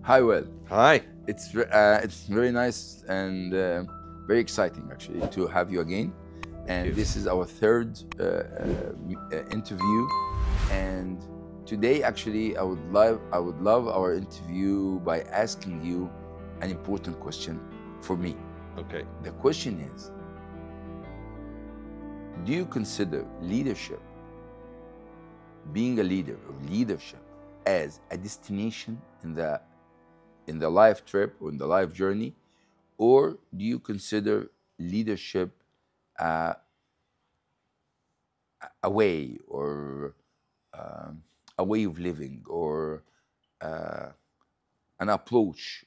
Hi, Will. Hi. It's very nice and very exciting actually to have you again. And this is our third interview. And today, actually, I would love our interview by asking you an important question for me. Okay. The question is, do you consider leadership, being a leader of leadership, as a destination in the life trip or in the life journey, or do you consider leadership a way or a way of living or an approach?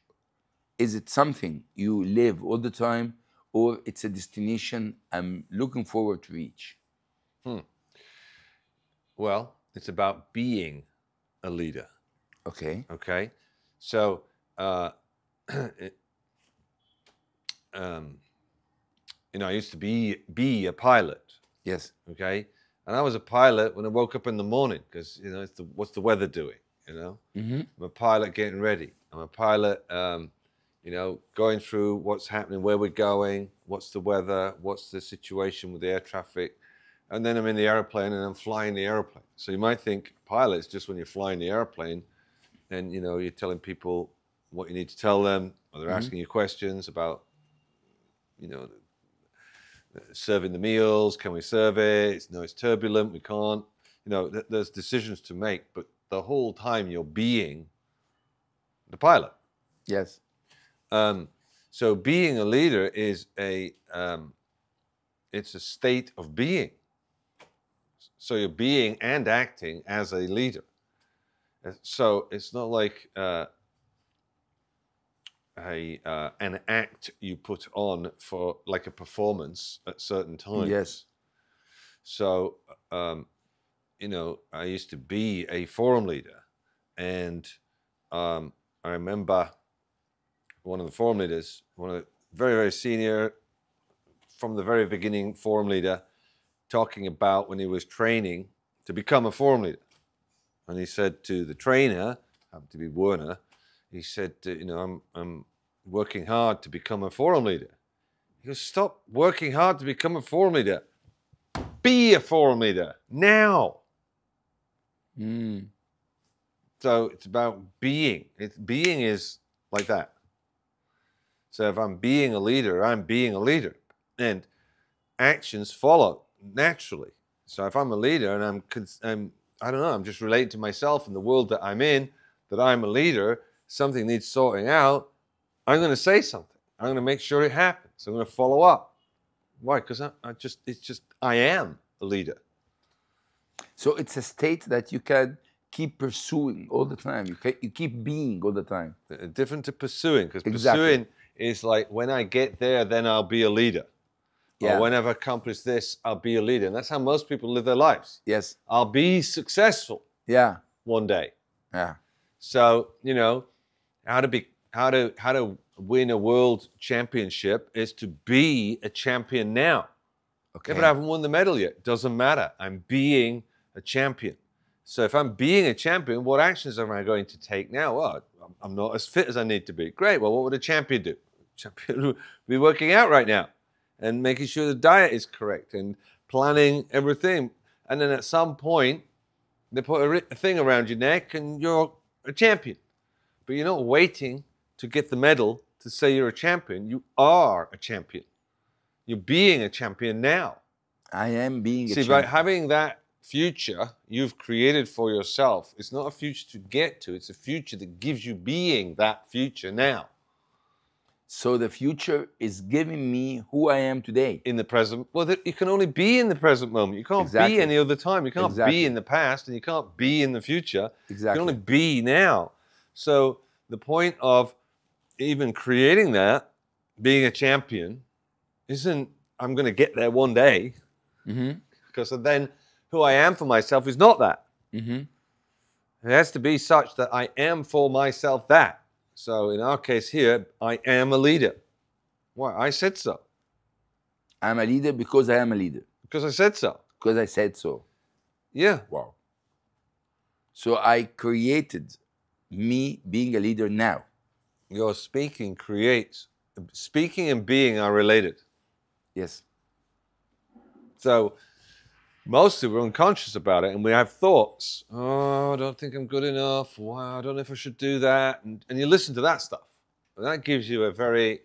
Is it something you live all the time, or it's a destination I'm looking forward to reach? Well, it's about being a leader. Okay. Okay. So, I used to be a pilot. Yes. Okay. And I was a pilot when I woke up in the morning because, what's the weather doing? Mm-hmm. I'm a pilot getting ready. I'm a pilot, going through what's happening, where we're going, what's the weather, what's the situation with the air traffic. And then I'm in the airplane and I'm flying the airplane. So you might think pilot's just when you're flying the airplane and, you're telling people what you need to tell them, or they're asking you questions about, serving the meals. Can we serve it? It's turbulent. We can't. There's decisions to make, but the whole time you're being the pilot. Yes. So being a leader is it's a state of being. So you're being and acting as a leader. So it's not like an act you put on for like a performance at certain times. Yes. So, I used to be a forum leader, and I remember one of the forum leaders, one of the very, very senior, from the very beginning forum leader, talking about when he was training to become a forum leader. And he said to the trainer, happened to be Werner, he said, I'm working hard to become a forum leader. He goes, stop working hard to become a forum leader. Be a forum leader now. So it's about being. Being is like that. So if I'm being a leader, I'm being a leader. And actions follow naturally. So if I'm a leader and I'm just relating to myself and the world that I'm in, that I'm a leader, something needs sorting out, I'm going to say something. I'm going to make sure it happens. I'm going to follow up. Why? Because I am a leader. So it's a state that you can keep pursuing all the time. You keep being all the time. Different to pursuing, because Exactly. pursuing is like, when I get there, then I'll be a leader. Yeah. Or when I've accomplished this, I'll be a leader. And that's how most people live their lives. Yes. I'll be successful. Yeah. One day. Yeah. So, how to win a world championship is to be a champion now. Okay. Yeah, but I haven't won the medal yet. Doesn't matter. I'm being a champion. So if I'm being a champion, what actions am I going to take now? Well, I'm not as fit as I need to be. Great. Well, what would a champion do? Champion would be working out right now and making sure the diet is correct and planning everything. And then at some point, they put a thing around your neck and you're a champion. But you're not waiting to get the medal to say you're a champion. You are a champion. You're being a champion now. I am being a See, champion. by having that future you've created for yourself, it's not a future to get to, it's a future that gives you being that future now. So the future is giving me who I am today. In the present, well, you can only be in the present moment. You can't Exactly. be any other time. You can't Exactly. be in the past, and you can't be in the future. Exactly. You can only be now. So the point of even creating that, being a champion, isn't I'm going to get there one day. Because then who I am for myself is not that. It has to be such that I am for myself that. So in our case here, I am a leader. Why? I said so. I'm a leader because I am a leader. Because I said so. Because I said so. Yeah. Wow. So I created me being a leader now. your speaking creates. Speaking and being are related. Yes. So mostly we're unconscious about it, and we have thoughts. Oh, I don't think I'm good enough. Wow, I don't know if I should do that. And you listen to that stuff. And that gives you a very,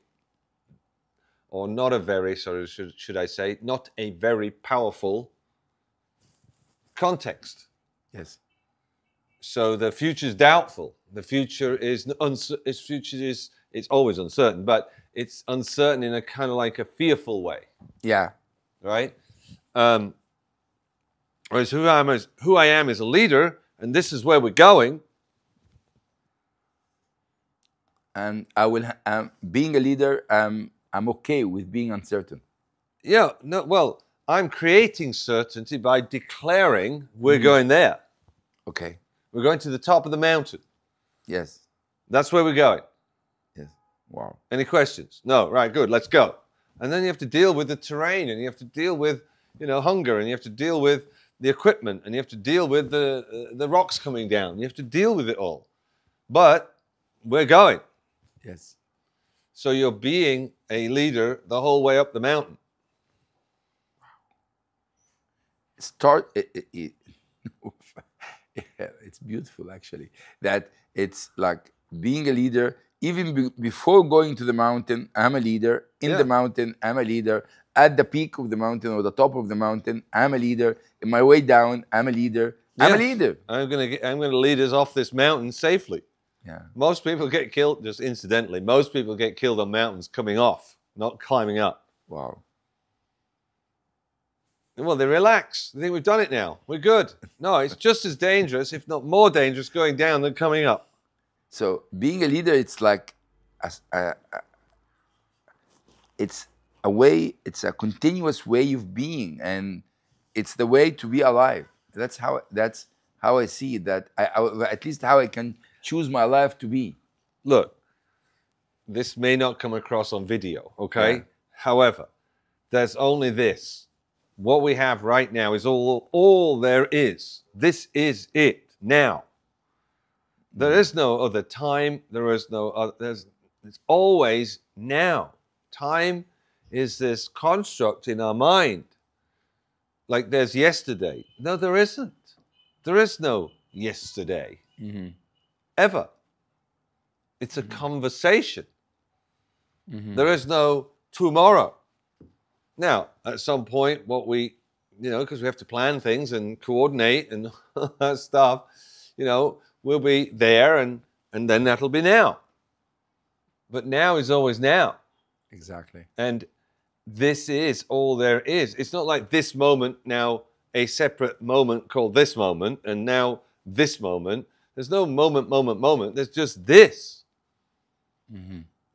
or not a very, sorry, should I say, not a very powerful context. Yes. So the future is doubtful. The future is it's always uncertain, but it's uncertain in a kind of like a fearful way. Yeah. Right? Whereas who I am is a leader, and this is where we're going. And I will, being a leader, I'm okay with being uncertain. Yeah, no, well, I'm creating certainty by declaring we're going there. Okay. We're going to the top of the mountain. Yes. That's where we're going. Yes. Wow. Any questions? No. Right, good. Let's go. And then you have to deal with the terrain, and you have to deal with, hunger, and you have to deal with the equipment, and you have to deal with the rocks coming down. You have to deal with it all. But we're going. Yes. So you're being a leader the whole way up the mountain. It's beautiful, actually, that it's like being a leader. Even before going to the mountain, I'm a leader. In the mountain, I'm a leader. At the peak of the mountain or the top of the mountain, I'm a leader. In my way down, I'm a leader. I'm a leader. I'm gonna lead us off this mountain safely. Yeah. Most people get killed, just incidentally, most people get killed on mountains coming off, not climbing up. Wow. Well, they relax. They think we've done it now. We're good. No, it's just as dangerous, if not more dangerous, going down than coming up. So being a leader, it's like, it's a way, it's a continuous way of being, and it's the way to be alive. That's how I see it. That at least how I can choose my life to be. Look, this may not come across on video, okay? Yeah. However, there's only this. What we have right now is all there is. This is it now. There is no other time. There is no other. It's always now. Time is this construct in our mind. Like there's yesterday. No, there isn't. There is no yesterday. Ever. It's a conversation. There is no tomorrow. Now, at some point, what we, because we have to plan things and coordinate and all that stuff, we'll be there and then that'll be now. But now is always now. Exactly. And this is all there is. It's not like this moment now, a separate moment called this moment, and now this moment. There's no moment. There's just this.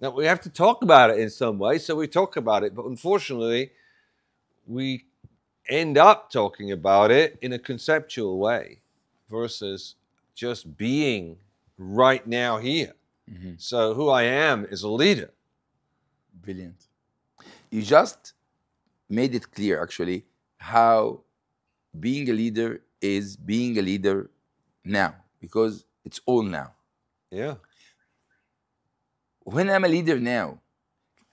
Now, we have to talk about it in some way, so we talk about it. But unfortunately, we end up talking about it in a conceptual way versus just being right now here. So who I am is a leader. Brilliant. You just made it clear, actually, how being a leader is being a leader now, because it's all now. Yeah. When I'm a leader now,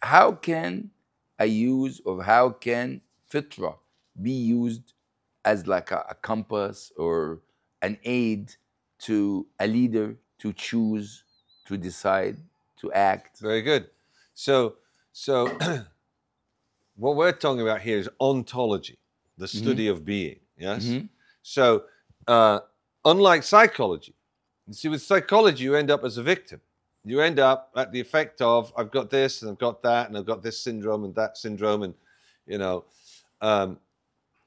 how can I use, or how can fitra be used as like a compass or an aid to a leader to choose, to decide, to act? Very good. So what we're talking about here is ontology, the study of being, yes? So unlike psychology, you see, with psychology, you end up as a victim. You end up at the effect of, I've got this and I've got that and I've got this syndrome and that syndrome and, an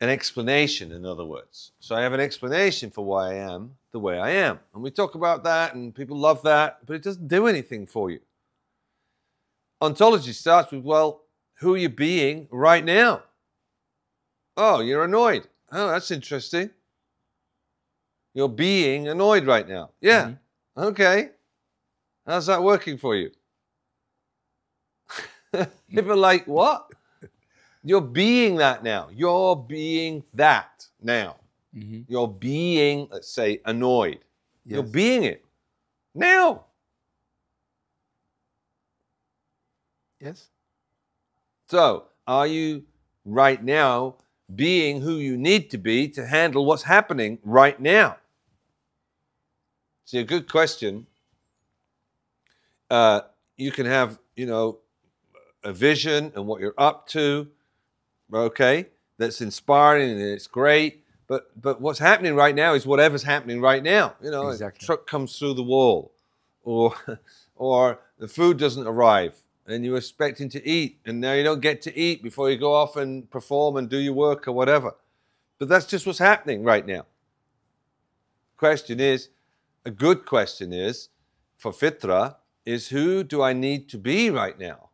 explanation, in other words. So I have an explanation for why I am the way I am. And we talk about that and people love that, but it doesn't do anything for you. Ontology starts with, well, who are you being right now? Oh, you're annoyed. Oh, that's interesting. You're being annoyed right now. Yeah. Okay. How's that working for you? People are like, what? You're being that now. You're being that now. You're being, let's say, annoyed. You're being it now. Yes. So, are you right now being who you need to be to handle what's happening right now? See, a good question. You can have, a vision and what you're up to, okay? That's inspiring and it's great. But what's happening right now is whatever's happening right now. Exactly. A truck comes through the wall, or the food doesn't arrive, and you're expecting to eat, and now you don't get to eat before you go off and perform and do your work or whatever. But that's just what's happening right now. A good question is, for fitra, is who do I need to be right now?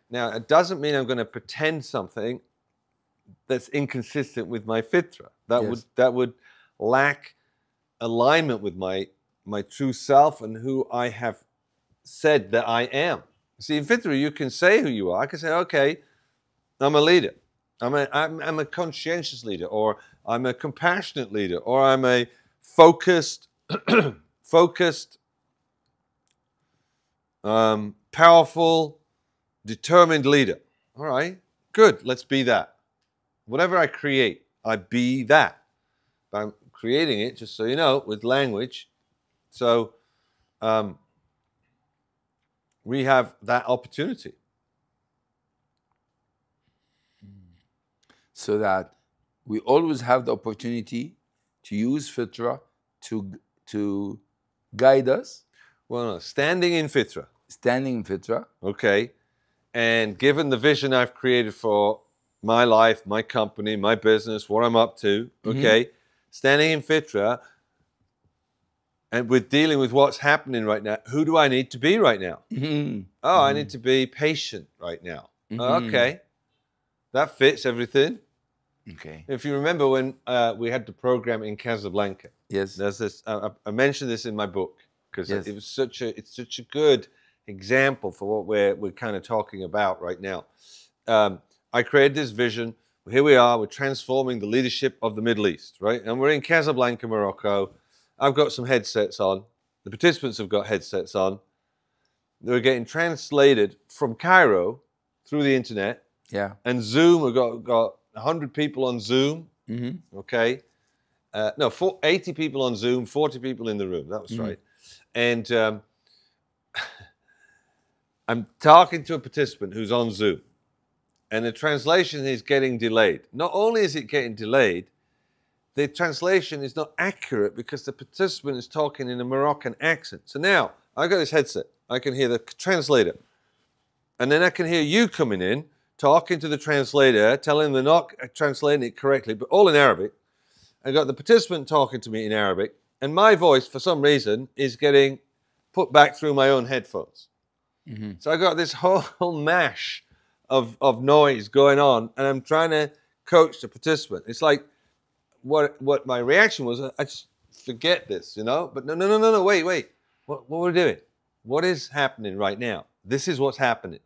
Now, it doesn't mean I'm going to pretend something that's inconsistent with my fitra. That would lack alignment with my true self and who I have said that I am. See, in fitra, you can say who you are. I can say, okay, I'm a leader. I'm a conscientious leader, or I'm a compassionate leader, or I'm a focused, powerful, determined leader. All right, good. Let's be that. Whatever I create, I be that. But I'm creating it, just so you know, with language. So we have that opportunity. So that we always have the opportunity to use fitra to guide us. Well, no, standing in fitra. Standing in fitra. Okay. And given the vision I've created for my life, my company, my business, what I'm up to, okay, standing in fitra, and with dealing with what's happening right now, who do I need to be right now? I need to be patient right now. Okay. That fits everything. Okay. If you remember when we had the program in Casablanca, yes, there's this. I mentioned this in my book because yes. it's such a good example for what we're kind of talking about right now. I created this vision. Here we are. We're transforming the leadership of the Middle East, right? And we're in Casablanca, Morocco. I've got some headsets on. The participants have got headsets on. They're getting translated from Cairo through the internet. Yeah. And Zoom, we've got 100 people on Zoom. Okay. 80 people on Zoom, 40 people in the room. That was right. And I'm talking to a participant who's on Zoom. And the translation is getting delayed. Not only is it getting delayed, the translation is not accurate because the participant is talking in a Moroccan accent. So now, I've got this headset. I can hear the translator. And then I can hear you coming in, talking to the translator, telling them they're not translating it correctly, but all in Arabic. I got the participant talking to me in Arabic, and my voice, for some reason, is getting put back through my own headphones. So I got this whole mash of noise going on, and I'm trying to coach the participant. It's like what my reaction was. I just forget this, But no, wait. What we're doing? What is happening right now? This is what's happening.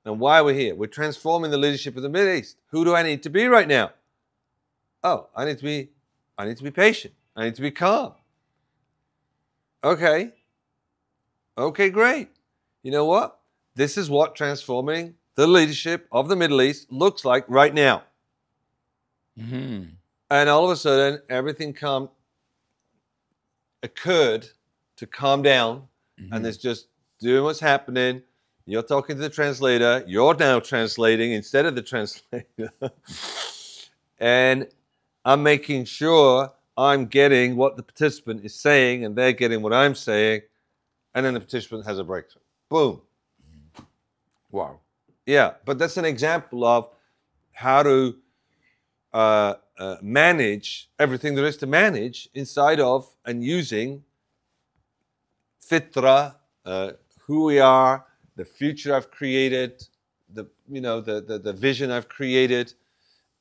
And why we're here. We're transforming the leadership of the Middle East. Who do I need to be right now? Oh, I need to be patient. I need to be calm. Okay, great. You know what? This is what transforming the leadership of the Middle East looks like right now. And all of a sudden, everything occurred to calm down, and it's just doing what's happening. You're talking to the translator. You're now translating instead of the translator. And I'm making sure I'm getting what the participant is saying, and they're getting what I'm saying. And then the participant has a breakthrough. Boom. Wow. Yeah, but that's an example of how to manage everything there is to manage inside of and using fitra, who we are, the future I've created, the vision I've created,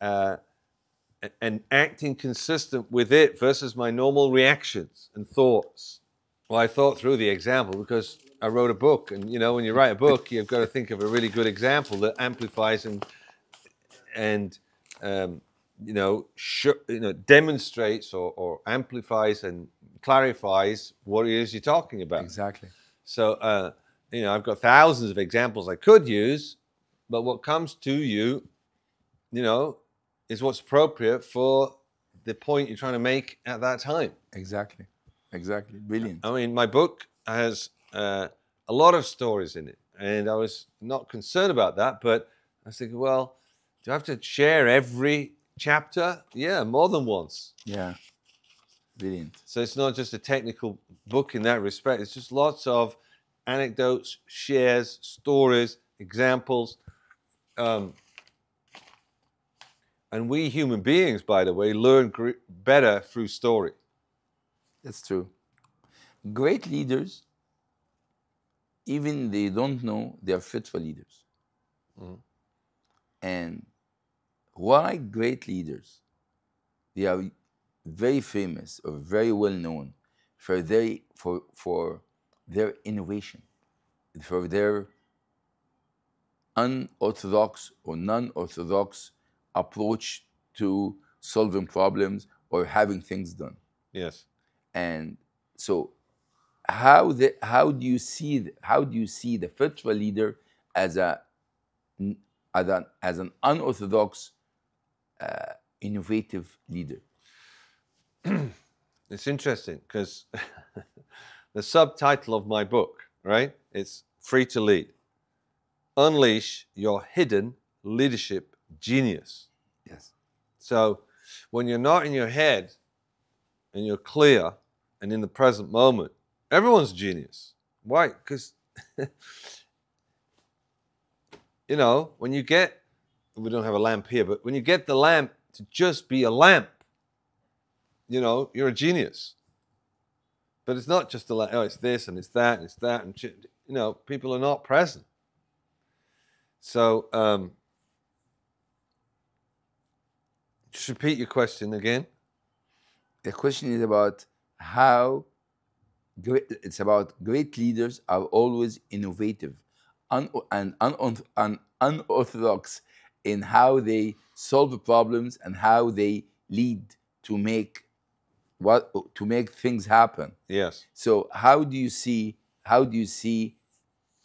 and acting consistent with it versus my normal reactions and thoughts. Well, I thought through the example because I wrote a book, and when you write a book, you've got to think of a really good example that amplifies and demonstrates or amplifies and clarifies what it is you're talking about. Exactly. So I've got thousands of examples I could use, but what comes to you, is what's appropriate for the point you're trying to make at that time. Exactly. Brilliant. I mean, my book has a lot of stories in it, and I was not concerned about that, but I was thinking, well, do I have to share every chapter? Yeah, more than once. Yeah. Brilliant. So it's not just a technical book in that respect. It's just lots of anecdotes, shares, stories, examples. And we human beings, by the way, learn better through story. That's true. Great leaders, even they don't know they are fit for leaders. Mhm. And why great leaders? They are very famous or very well known for their innovation, for their unorthodox or non-orthodox approach to solving problems or having things done. Yes. And so, how do you see the virtual leader as an unorthodox, innovative leader? It's interesting because the subtitle of my book, right? It's Free to Lead. Unleash your hidden leadership genius. Yes. So when you're not in your head and you're clear and in the present moment, everyone's genius. Why? Because, when you get, we don't have a lamp here, but when you get the lamp to just be a lamp, you're a genius. But it's not just a lamp, it's this and it's that and it's that. And, people are not present. So, just repeat your question again. The question is about how it's about great leaders are always innovative and unorthodox in how they solve the problems and how they lead to make things happen. Yes. So how do you see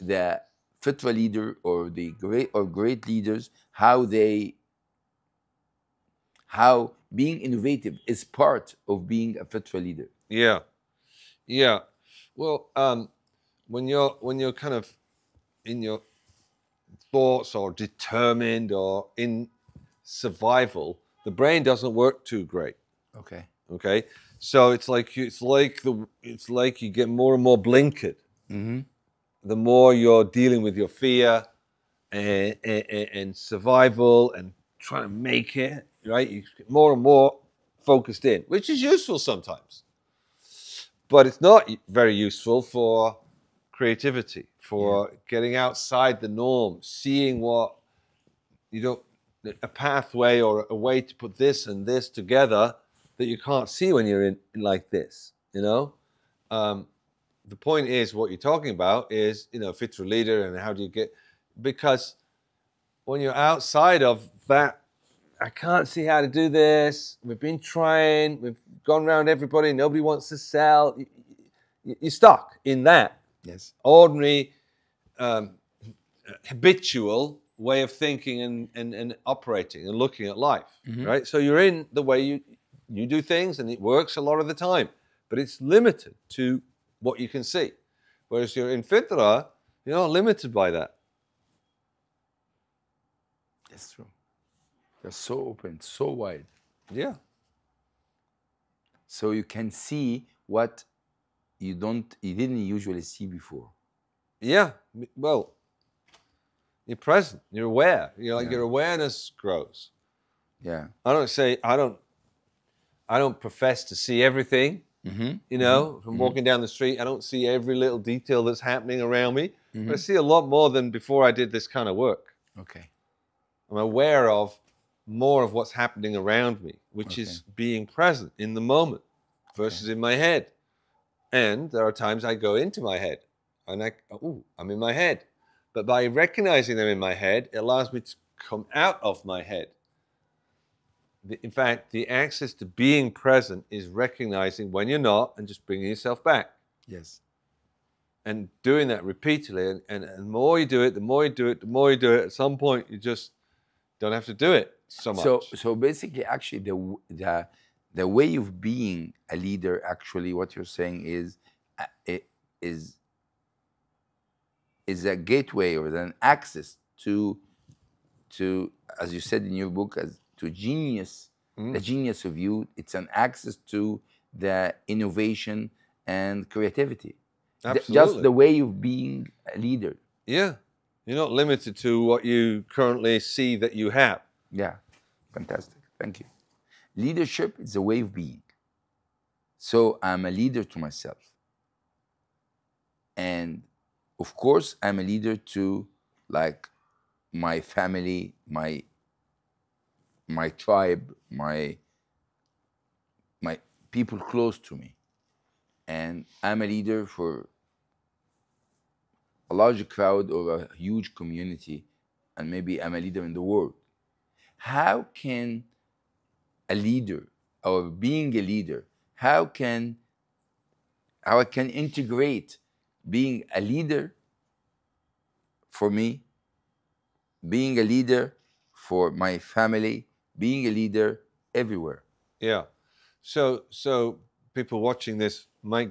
the fitra leader or the great leaders, how being innovative is part of being a fitra leader? Yeah. Well, when you're kind of in your thoughts or determined or in survival, the brain doesn't work too great. Okay. So it's like you get more and more blinkered. Mm-hmm. The more you're dealing with your fear and survival and trying to make it, right? You get more and more focused in, which is useful sometimes. But it's not very useful for creativity, for getting outside the norm, seeing what a pathway or a way to put this and this together that you can't see when you're in like this, The point is, what you're talking about is, fit for a leader and how do you get, because when you're outside of that, I can't see how to do this. We've been trying. We've gone around everybody. Nobody wants to sell. You're stuck in that ordinary, habitual way of thinking and operating and looking at life, right? So you're in the way you do things, and it works a lot of the time, but it's limited to what you can see. Whereas you're in fitra, you're not limited by that. That's true. They're so open, so wide. Yeah. So you can see what you didn't usually see before. Yeah. Well, you're present. You're aware. Your awareness grows. Yeah. I don't profess to see everything. If I'm walking down the street, I don't see every little detail that's happening around me. But I see a lot more than before I did this kind of work. Okay. I'm aware of more of what's happening around me, which is being present in the moment versus in my head. And there are times I go into my head and I'm in my head. But by recognizing them in my head, it allows me to come out of my head. In fact, the access to being present is recognizing when you're not and just bringing yourself back. Yes. and doing that repeatedly, and the more you do it, the more you do it, the more you do it, at some point you just don't have to do it so much. So basically, actually, the way of being a leader, actually, what you're saying is is a gateway or an access to, as you said in your book, as to genius, the genius of you. It's an access to the innovation and creativity. Absolutely. Just the way of being a leader. Yeah. You're not limited to what you currently see that you have. Yeah, fantastic. Thank you. Leadership is a way of being. So I'm a leader to myself. And of course, I'm a leader to, like, my family, my tribe, my people close to me. And I'm a leader for a large crowd or a huge community, and maybe I'm a leader in the world. How can a leader, or being a leader, how I can integrate being a leader for me, being a leader for my family, being a leader everywhere? Yeah. So people watching this might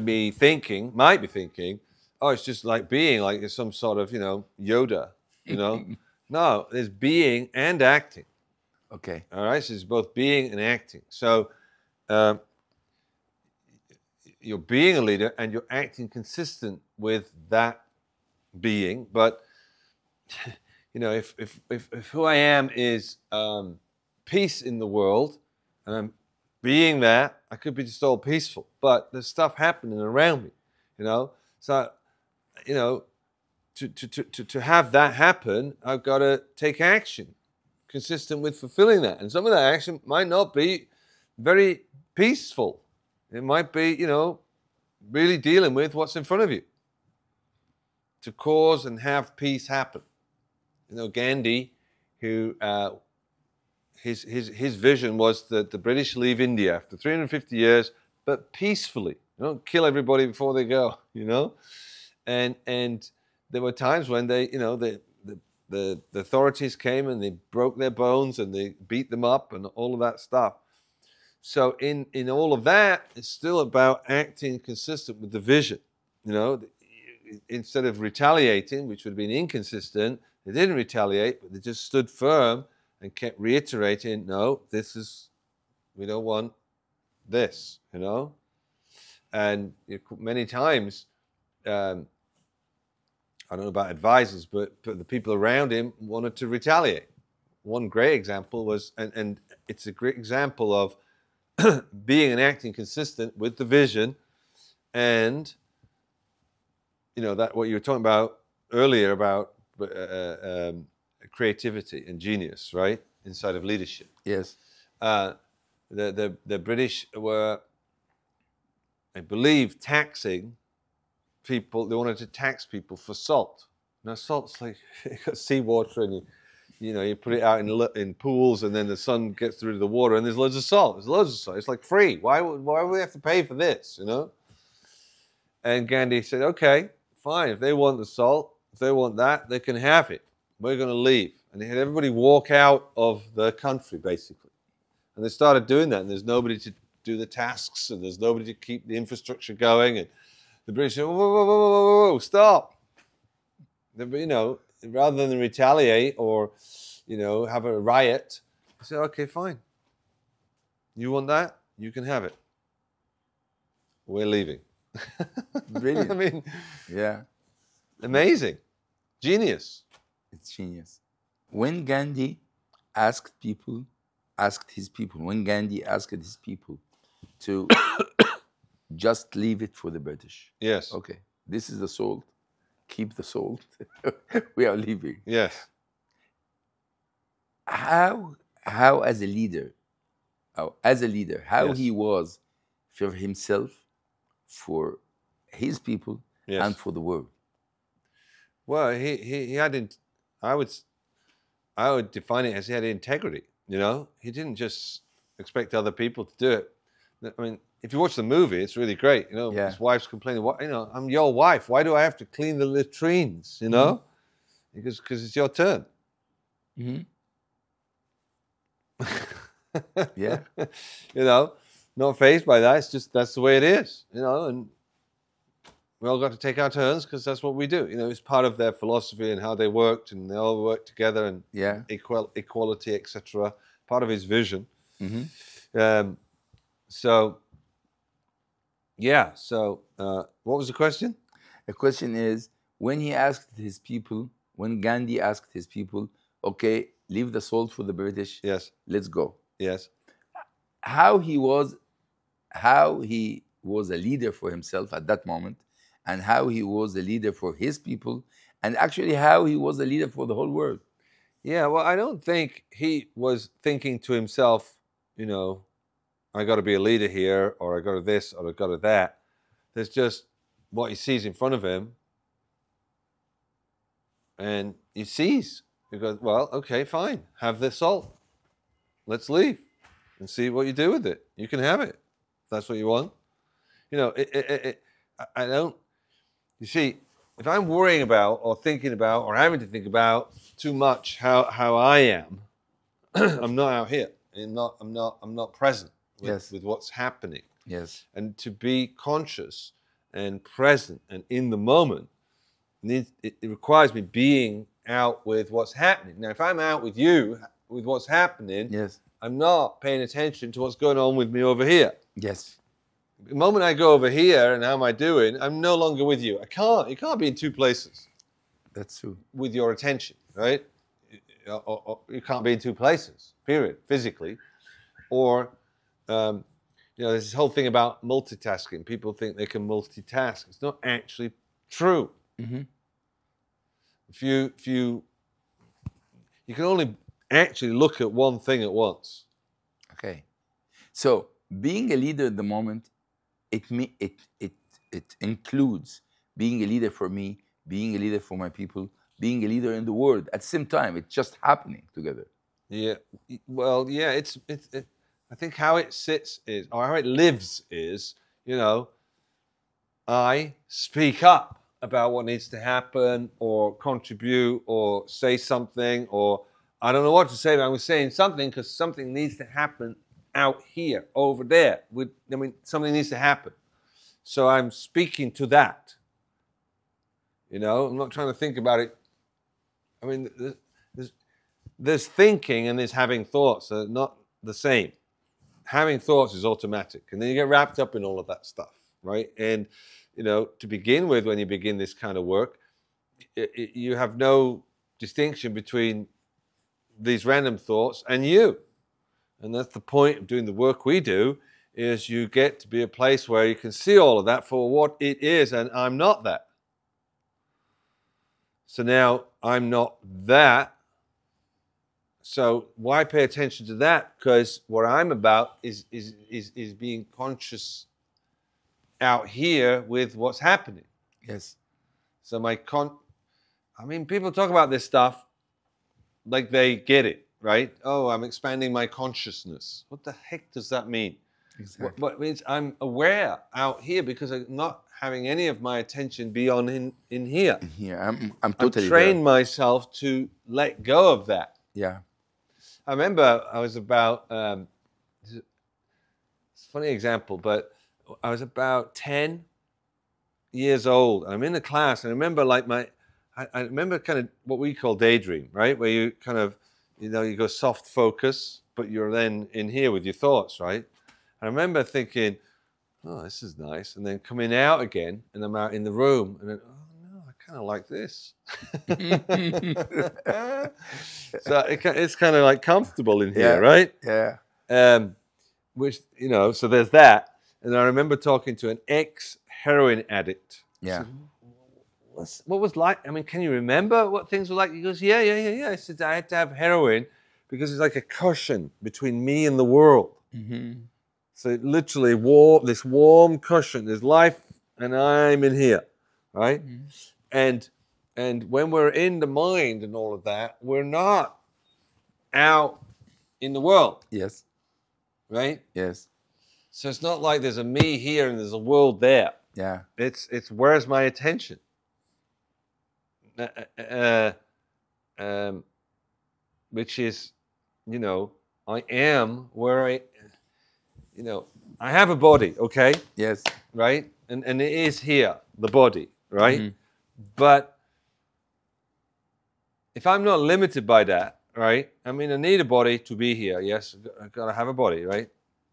be thinking, oh, it's just like being, like it's some sort of, Yoda, No, there's being and acting. Okay. All right, so it's both being and acting. So you're being a leader and you're acting consistent with that being. But if who I am is peace in the world, and I'm being that, I could be just all peaceful. But there's stuff happening around me, So to have that happen, I've got to take action consistent with fulfilling that. And some of that action might not be very peaceful. It might be, really dealing with what's in front of you to cause and have peace happen. Gandhi, who his vision was that the British leave India after 350 years, but peacefully. Don't kill everybody before they go, And there were times when they, the authorities came and they broke their bones and they beat them up and all of that stuff. So in all of that, it's still about acting consistent with the vision. Instead of retaliating, which would have been inconsistent, they didn't retaliate, but they just stood firm and kept reiterating, no, we don't want this, And many times, I don't know about advisors, but the people around him wanted to retaliate. One great example was, and it's a great example of being and acting consistent with the vision, and that what you were talking about earlier about creativity and genius, right, inside of leadership. Yes. The British were, I believe, taxing people. They wanted to tax people for salt. Now, salt's like you got seawater, and you put it out in pools, and then the sun gets through the water, and there's loads of salt. There's loads of salt. It's like free. Why would we have to pay for this? And Gandhi said, okay, fine. If they want the salt, if they want that, they can have it. We're going to leave. And they had everybody walk out of the country, basically. And they started doing that, and there's nobody to do the tasks, and there's nobody to keep the infrastructure going. And the British said, whoa, stop. Rather than retaliate or, have a riot, they said, okay, fine. You want that? You can have it. We're leaving. Brilliant. I mean, yeah. Amazing. Genius. It's genius. When Gandhi asked his people to just leave it for the British. Yes. Okay, this is the salt. Keep the salt. We are leaving. Yes. How as a leader, Yes. he was for himself, for his people, Yes. and for the world. Well, he had. I would define it as he had integrity. He didn't just expect other people to do it, I mean, if you watch the movie, it's really great. You know, Yeah. his wife's complaining, "What? You know, I'm your wife. Why do I have to clean the latrines? You know, because it's your turn." Mm-hmm. Yeah. You know, not fazed by that. It's just that's the way it is. You know, and we all got to take our turns because that's what we do. You know, it's part of their philosophy and how they worked, and they all worked together and Yeah. equality, etc. Part of his vision. Mm-hmm. So, yeah. So, what was the question? The question is, when Gandhi asked his people, okay, leave the salt for the British. Yes. Let's go. Yes. How he was a leader for himself at that moment, and how he was a leader for his people, and actually how he was a leader for the whole world. Yeah, well, I don't think he was thinking to himself, you know, I got to be a leader here, or I got to this, or I got to that. There's just what he sees in front of him, and he sees. He goes, well, okay, fine, have the salt. Let's leave and see what you do with it. You can have it if that's what you want. You know, I don't. You see, if I'm worrying about or thinking about or having to think about too much how I am, I'm not out here. I'm not present with what's happening. Yes. And to be conscious and present and in the moment, it requires me being out with what's happening. Now, if I'm out with you with what's happening, yes, I'm not paying attention to what's going on with me over here. Yes. The moment I go over here and how am I doing, I'm no longer with you. You can't be in two places. That's true. With your attention, right? You can't be in two places, period, physically. Or, you know, there's this whole thing about multitasking. People think they can multitask. It's not actually true. Mm-hmm. If you can only actually look at one thing at once. Okay. So being a leader at the moment, it includes being a leader for me, being a leader for my people, being a leader in the world at the same time. It's just happening together. Yeah. Well, yeah. I think how it sits is, or how it lives is, you know, I speak up about what needs to happen, or contribute, or say something, or I don't know what to say, but I'm saying something because something needs to happen out here, over there. Something needs to happen. So I'm speaking to that. You know, I'm not trying to think about it. I mean, there's thinking and there's having thoughts. They're not the same. Having thoughts is automatic. And then you get wrapped up in all of that stuff, right? And, you know, to begin with, when you begin this kind of work, you have no distinction between these random thoughts and you. And that's the point of doing the work we do, is you get to be a place where you can see all of that for what it is, and I'm not that. So now I'm not that. So why pay attention to that? Because what I'm about is being conscious out here with what's happening. Yes. So people talk about this stuff like they get it, right? Oh, I'm expanding my consciousness. What the heck does that mean? Exactly. What it means I'm aware out here because I'm not having any of my attention be on in here. In here, I'm totally trained there. myself to let go of that. Yeah. I remember I was about, it's a funny example, but I was about 10 years old. And I'm in the class, and I remember I remember kind of what we call daydream, right? Where you kind of, you know, you go soft focus, but you're then in here with your thoughts, right? And I remember thinking, oh, this is nice. And then coming out again, and I'm out in the room, and then, oh no, I kind of like this. So it's kind of like comfortable in here, right? Yeah. Which, you know, so there's that. And I remember talking to an ex-heroin addict. Yeah. So, what was like? I mean, can you remember what things were like? He goes, yeah. I said, I had to have heroin because it's like a cushion between me and the world. Mm-hmm. So it literally this warm cushion. There's life, and I'm in here, right? Mm-hmm. And when we're in the mind and all of that, we're not out in the world. Yes. Right? Yes. So it's not like there's a me here and there's a world there. Yeah. It's where's my attention? Which is, you know, I am where I have a body, okay? Yes. Right? And it is here, the body, right? Mhm. But if I'm not limited by that, right? I mean, I need a body to be here. Yes, I've got to have a body, right?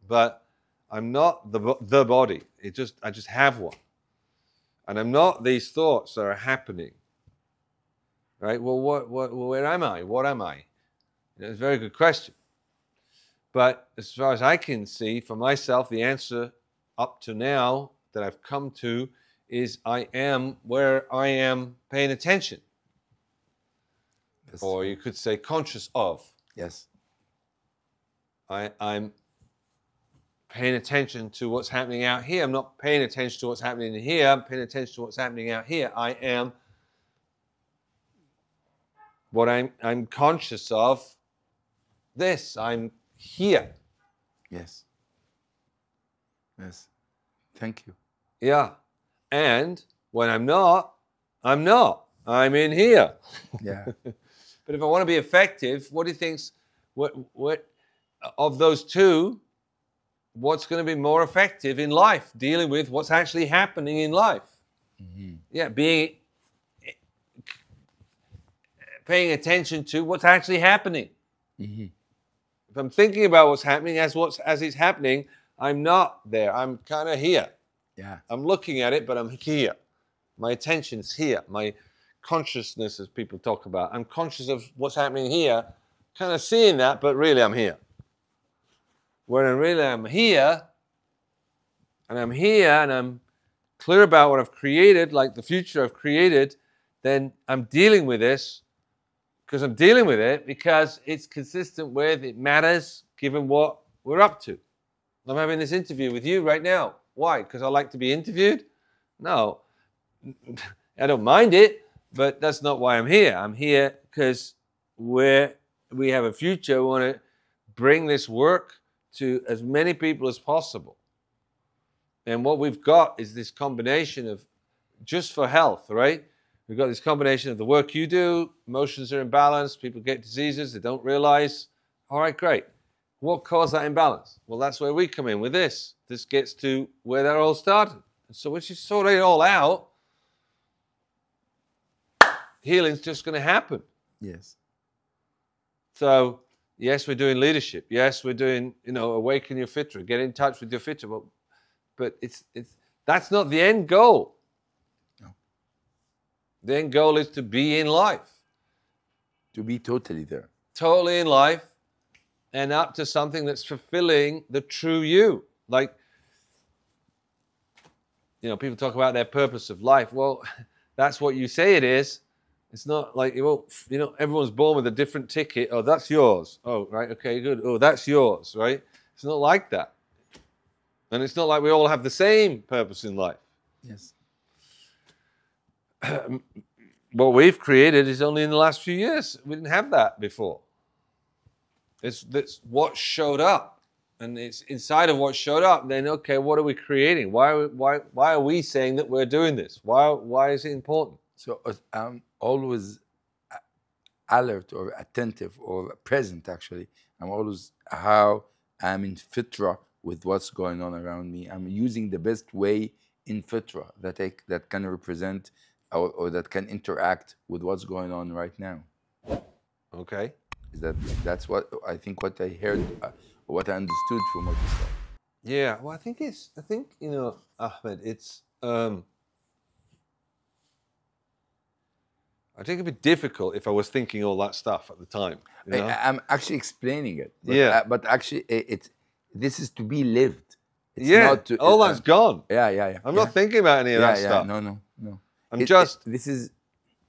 But I'm not the body. I just have one. And I'm not these thoughts that are happening. Right? Well, where am I? What am I? It's a very good question. But as far as I can see for myself, the answer up to now that I've come to is I am where I am paying attention. Or you could say conscious of. Yes. I'm paying attention to what's happening out here. I'm not paying attention to what's happening in here. I'm paying attention to what's happening out here. I am what I'm conscious of. This. I'm here. Yes. Yes. Thank you. Yeah. And when I'm not, I'm not. I'm in here. Yeah. But if I want to be effective, what do you think's what of those two, what's going to be more effective in life, dealing with what's actually happening in life? Mm-hmm. Yeah, paying attention to what's actually happening. Mm-hmm. If I'm thinking about what's happening as it's happening, I'm not there. I'm kind of here. Yeah. I'm looking at it, but I'm here. My attention's here. My consciousness, as people talk about, I'm conscious of what's happening here, kind of seeing that, but really I'm here. When I'm here, and I'm clear about what I've created, like the future I've created, then I'm dealing with this because I'm dealing with it because it's consistent with, it matters given what we're up to. I'm having this interview with you right now. Why? Because I like to be interviewed? No, I don't mind it, but that's not why I'm here. I'm here because we have a future. We want to bring this work to as many people as possible. And what we've got is this combination of, just for health, right? We've got this combination of the work you do, emotions are imbalanced, people get diseases, they don't realize. All right, great. What caused that imbalance? Well, that's where we come in with this. This gets to where that all started. And so once you sort it all out, healing's just going to happen. Yes. So, yes, we're doing leadership. Yes, we're doing, awaken your fitra, get in touch with your fitra. But that's not the end goal. No. The end goal is to be in life. To be totally there. Totally in life and up to something that's fulfilling the true you. Like, people talk about their purpose of life. Well, that's what you say it is. It's not like, everyone's born with a different ticket. Oh, that's yours. Oh, right, okay, good. Oh, that's yours, right? It's not like that. And it's not like we all have the same purpose in life. Yes. What we've created is only in the last few years. We didn't have that before. That's what showed up. And it's inside of what showed up, then, okay, what are we creating? Why are we saying that we're doing this? Why is it important? So I'm always alert or attentive or present, actually. I'm always how I'm in fitra with what's going on around me. I'm using the best way in fitra that can represent or that can interact with what's going on right now. Okay. That's what I think, what I heard, what I understood from what you said. Yeah, well, I think Ahmed, it's I think it'd be difficult if I was thinking all that stuff at the time. I'm actually explaining it. But, yeah. But actually, this is to be lived. It's not to, all that's gone. Yeah. I'm not thinking about any of that stuff. No. This is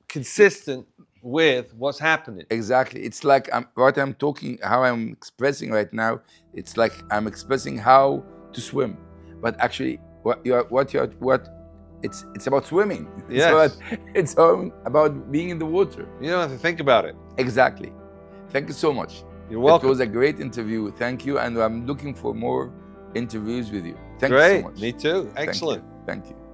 consistent with what's happening. Exactly. It's like how I'm expressing right now. It's like I'm expressing how to swim, but actually, it's about swimming. Yes. It's about being in the water. You don't have to think about it. Exactly. Thank you so much. You're welcome. It was a great interview. Thank you, and I'm looking for more interviews with you. Thank you Great. so much. Me too. Thank you. Excellent. Thank you.